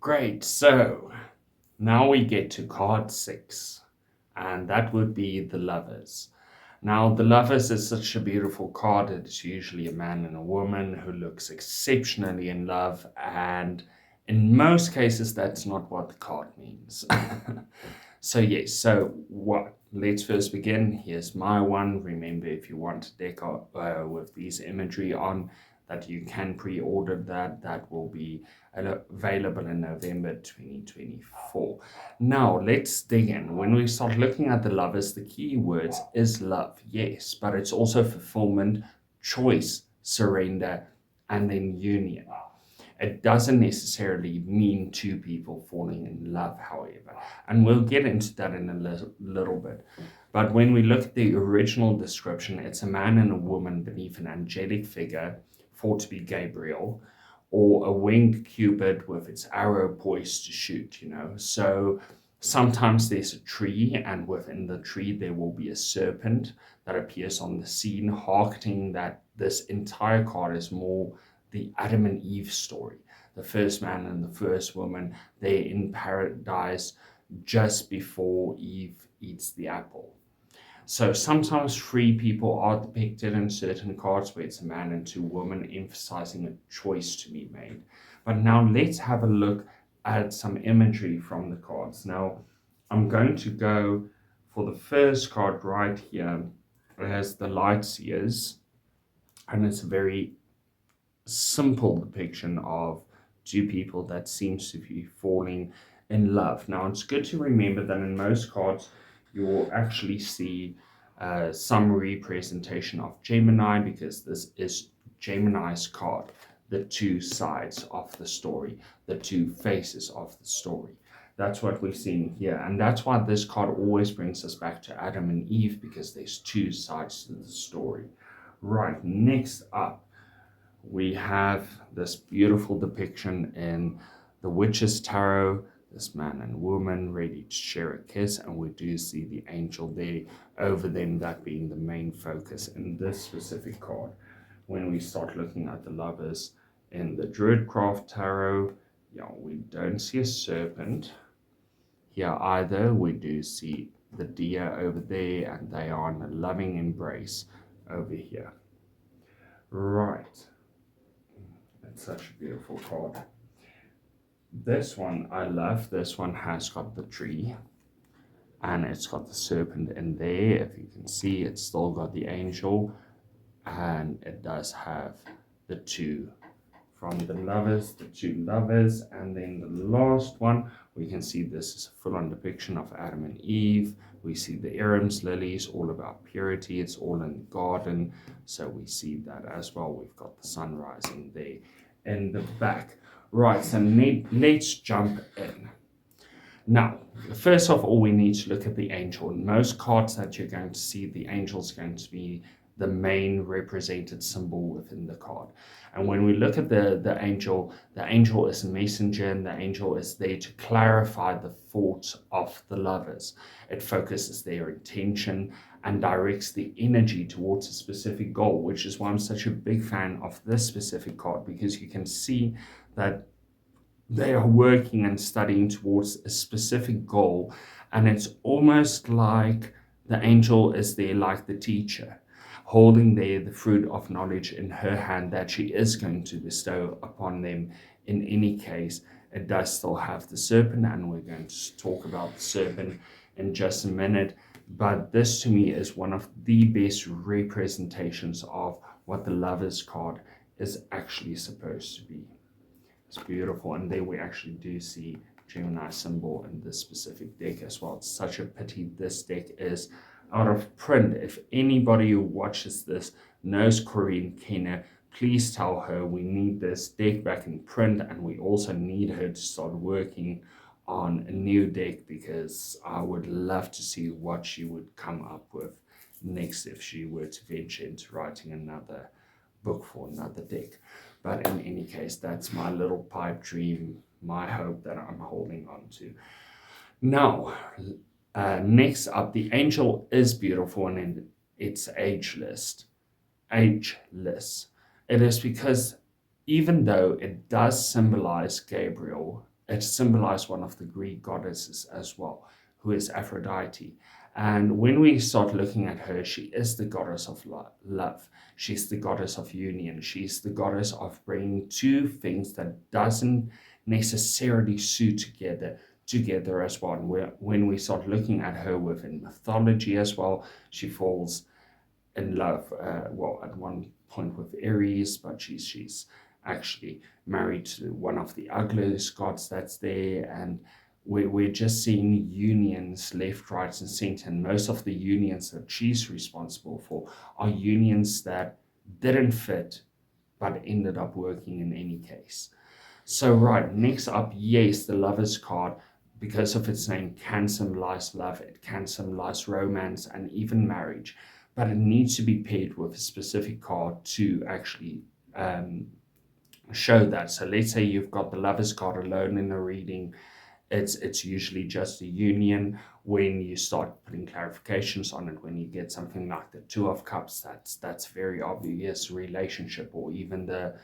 Great. So now we get to card 6, and that would be the Lovers. Now, the Lovers is such a beautiful card. It's usually a man and a woman who looks exceptionally in love, and in most cases, that's not what the card means. So, yes, so what? Let's first begin. Here's my one. Remember, if you want a deck with these imagery on, that you can pre-order that will be available in November 2024. Now let's dig in. When we start looking at the Lovers, the key words is love, yes, but it's also fulfillment, choice, surrender, and then union. It doesn't necessarily mean two people falling in love, however, and we'll get into that in a little bit. But when we look at the original description, it's a man and a woman beneath an angelic figure, thought to be Gabriel, or a winged cupid with its arrow poised to shoot, So sometimes there's a tree, and within the tree there will be a serpent that appears on the scene, hearkening that this entire card is more the Adam and Eve story. The first man and the first woman, they're in paradise just before Eve eats the apple. So sometimes three people are depicted in certain cards where it's a man and two women, emphasizing a choice to be made. But now let's have a look at some imagery from the cards. Now I'm going to go for the first card right here. It has the Light Seers, and it's a very simple depiction of two people that seems to be falling in love. Now it's good to remember that in most cards you will actually see some representation of Gemini, because this is Gemini's card, the two sides of the story, the two faces of the story. That's what we're seeing here, and that's why this card always brings us back to Adam and Eve, because there's two sides to the story. Right, next up we have this beautiful depiction in the Witch's Tarot, this man and woman ready to share a kiss, and we do see the angel there over them, that being the main focus in this specific card. When we start looking at the Lovers in the Druidcraft Tarot, we don't see a serpent here either. We do see the deer over there, and they are in a loving embrace over here. Right. It's such a beautiful card. This one I love. This one has got the tree, and it's got the serpent in there. If you can see, it's still got the angel, and it does have the two from the Lovers, the two lovers. And then the last one, we can see this is a full-on depiction of Adam and Eve. We see the Aram's lilies, all about purity. It's all in the garden, so we see that as well. We've got the sun rising there in the back. Right, so let's jump in. Now, first of all, we need to look at the angel. In most cards that you're going to see, the angel is going to be the main represented symbol within the card. And when we look at the angel is a messenger, and the angel is there to clarify the thoughts of the lovers. It focuses their intention and directs the energy towards a specific goal, which is why I'm such a big fan of this specific card, because you can see that they are working and studying towards a specific goal, and it's almost like the angel is there like the teacher, holding there the fruit of knowledge in her hand that she is going to bestow upon them. In any case, it does still have the serpent, and we're going to talk about the serpent in just a minute. But this to me is one of the best representations of what the Lovers card is actually supposed to be. It's beautiful, and there we actually do see Gemini symbol in this specific deck as well. It's such a pity this deck is out of print. If anybody who watches this knows Corinne Kenner, please tell her we need this deck back in print, and we also need her to start working on a new deck, because I would love to see what she would come up with next if she were to venture into writing another book for another deck. But in any case, that's my little pipe dream, my hope that I'm holding on to. Now, next up, the angel is beautiful, and it's ageless. Ageless. It is because even though it does symbolize Gabriel, it symbolized one of the Greek goddesses as well, who is Aphrodite. And when we start looking at her, she is the goddess of love. She's the goddess of union. She's the goddess of bringing two things that doesn't necessarily suit together as one. When we start looking at her within mythology as well, she falls in love, well, at one point with Ares, but she's actually married to one of the ugliest gods that's there, and we're just seeing unions left, right, and center. And most of the unions that she's responsible for are unions that didn't fit, but ended up working in any case. So, right, next up, yes, the Lovers card, because of its name, can symbolize love, it can symbolize romance and even marriage, but it needs to be paired with a specific card to actually show that. So, let's say you've got the Lovers card alone in a reading. It's usually just a union. When you start putting clarifications on it, when you get something like the Two of Cups, that's very obvious relationship, or even the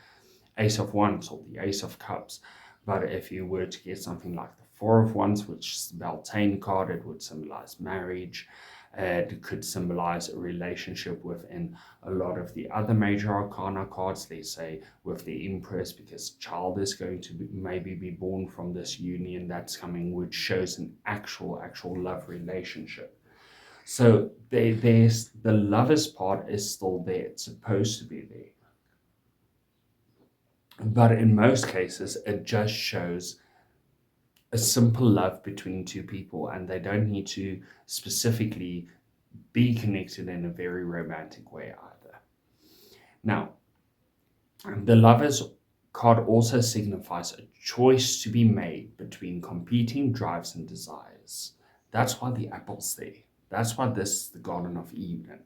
Ace of Wands or the Ace of Cups. But if you were to get something like the Four of Wands, which is the Beltane card, it would symbolize marriage. It could symbolize a relationship within a lot of the other major arcana cards, let's say with the Empress, because child is going to maybe be born from this union that's coming, which shows an actual love relationship. So there's the Lovers part is still there. It's supposed to be there. But in most cases, it just shows a simple love between two people, and they don't need to specifically be connected in a very romantic way either. Now, the Lovers card also signifies a choice to be made between competing drives and desires. That's why the apple's there. That's why this is the Garden of Eden.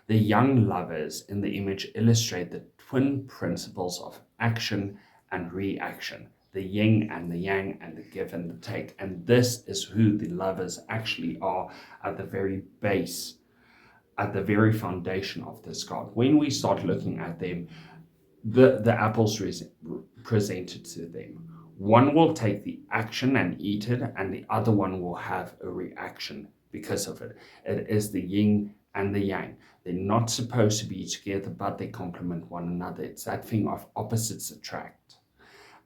The young lovers in the image illustrate the twin principles of action and reaction, the yin and the yang, and the give and the take. And this is who the lovers actually are at the very base, at the very foundation of this card. When we start looking at them, the apples presented to them, one will take the action and eat it, and the other one will have a reaction because of it. It is the yin and the yang. They're not supposed to be together, but they complement one another. It's that thing of opposites attract.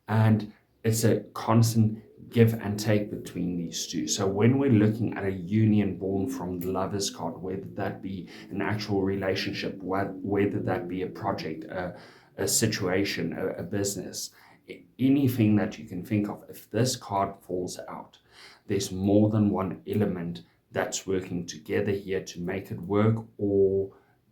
And it's a constant give and take between these two. So when we're looking at a union born from the Lovers card, whether that be an actual relationship, whether that be a project, a situation, a business, anything that you can think of, if this card falls out, there's more than one element that's working together here to make it work, or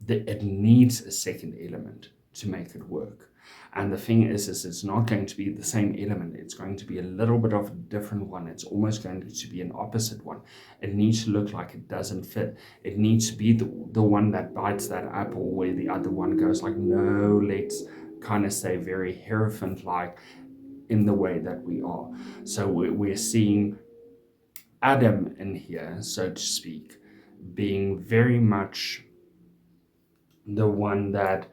it needs a second element to make it work. And the thing is it's not going to be the same element. It's going to be a little bit of a different one. It's almost going to be an opposite one. It needs to look like it doesn't fit. It needs to be the one that bites that apple, where the other one goes like, no, let's kind of stay very Hierophant-like in the way that we are. So we're seeing Adam in here, so to speak, being very much the one that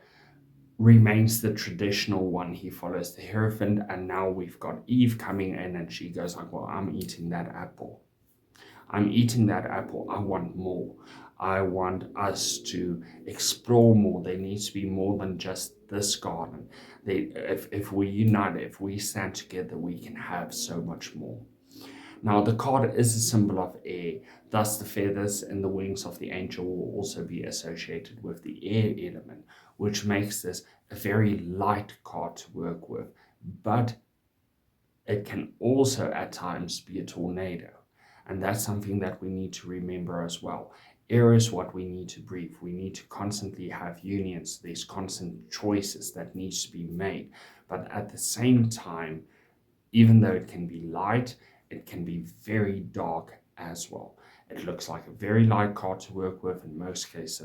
remains the traditional one. He follows the Hierophant, and now we've got Eve coming in, and she goes like, well, I'm eating that apple. I'm eating that apple. I want more. I want us to explore more. There needs to be more than just this garden. If we unite, if we stand together, we can have so much more. Now, the card is a symbol of air, thus the feathers and the wings of the angel will also be associated with the air element, which makes this a very light card to work with, but it can also at times be a tornado. And that's something that we need to remember as well. Air is what we need to breathe. We need to constantly have unions. There's constant choices that needs to be made. But at the same time, even though it can be light, it can be very dark as well. It looks like a very light card to work with. In most cases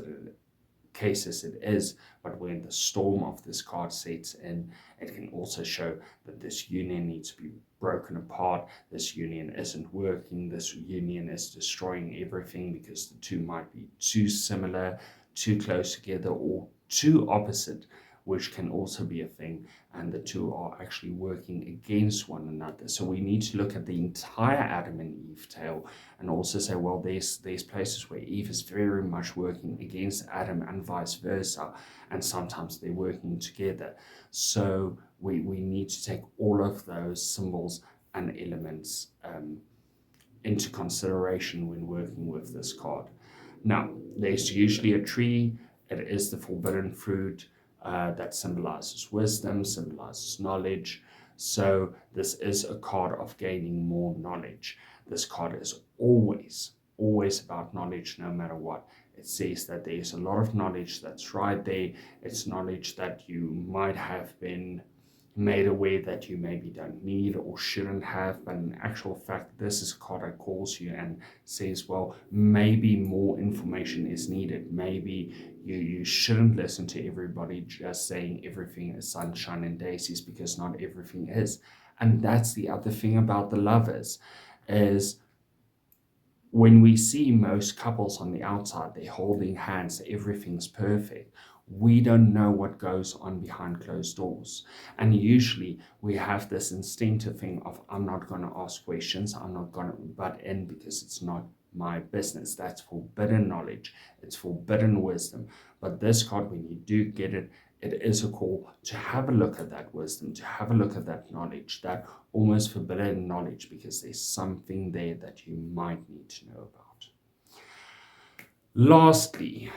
it is, but when the storm of this card sets in, it can also show that this union needs to be broken apart. This union isn't working. This union is destroying everything because the two might be too similar, too close together, or too opposite, which can also be a thing, and the two are actually working against one another. So we need to look at the entire Adam and Eve tale and also say, well, there's places where Eve is very much working against Adam and vice versa, and sometimes they're working together. So we need to take all of those symbols and elements into consideration when working with this card. Now, there's usually a tree. It is the forbidden fruit that symbolizes wisdom, symbolizes knowledge. So this is a card of gaining more knowledge. This card is always about knowledge, no matter what. It says that there's a lot of knowledge that's right there. It's knowledge that you might have been made aware that you maybe don't need or shouldn't have, but in actual fact, this is a card that calls you and says, well, maybe more information is needed. Maybe you shouldn't listen to everybody just saying everything is sunshine and daisies, because not everything is. And that's the other thing about the Lovers, is when we see most couples on the outside, they're holding hands, everything's perfect. We don't know what goes on behind closed doors. And usually we have this instinctive thing of, I'm not going to ask questions, I'm not going to butt in because it's not my business. That's forbidden knowledge, it's forbidden wisdom. But this card, when you do get it, it is a call to have a look at that wisdom, to have a look at that knowledge, that almost forbidden knowledge, because there's something there that you might need to know about. Lastly,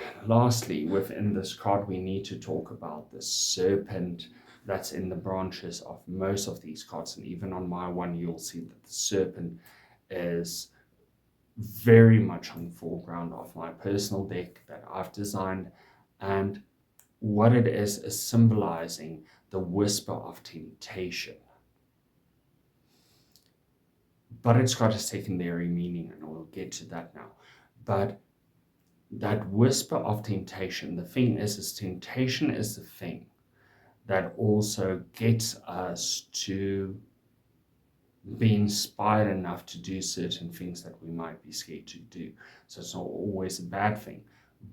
within this card, we need to talk about the serpent that's in the branches of most of these cards. And even on my one, you'll see that the serpent is very much on the foreground of my personal deck that I've designed. And what it is symbolizing the whisper of temptation. But it's got a secondary meaning, and we'll get to that now. But that whisper of temptation, the thing is temptation is the thing that also gets us to be inspired enough to do certain things that we might be scared to do. So it's not always a bad thing.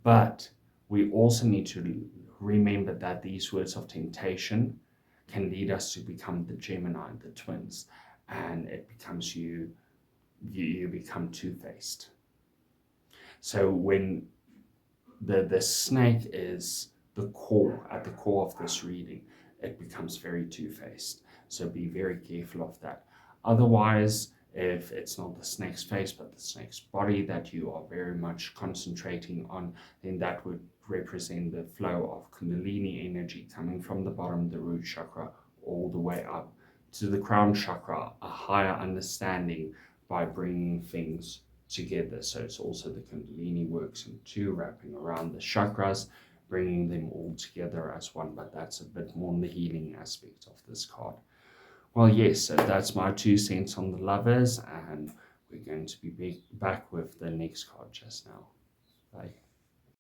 But we also need to remember that these words of temptation can lead us to become the Gemini, the twins, and it becomes you become two-faced. So when the snake is at the core of this reading, it becomes very two-faced. So be very careful of that. Otherwise, if it's not the snake's face but the snake's body that you are very much concentrating on, then that would represent the flow of Kundalini energy coming from the bottom, the root chakra, all the way up to the crown chakra, a higher understanding by bringing things together. So it's also the Kundalini works in two, wrapping around the chakras, bringing them all together as one, but that's a bit more in the healing aspect of this card. Well, yes, so that's my 2 cents on the Lovers, and we're going to be back with the next card just now. Bye.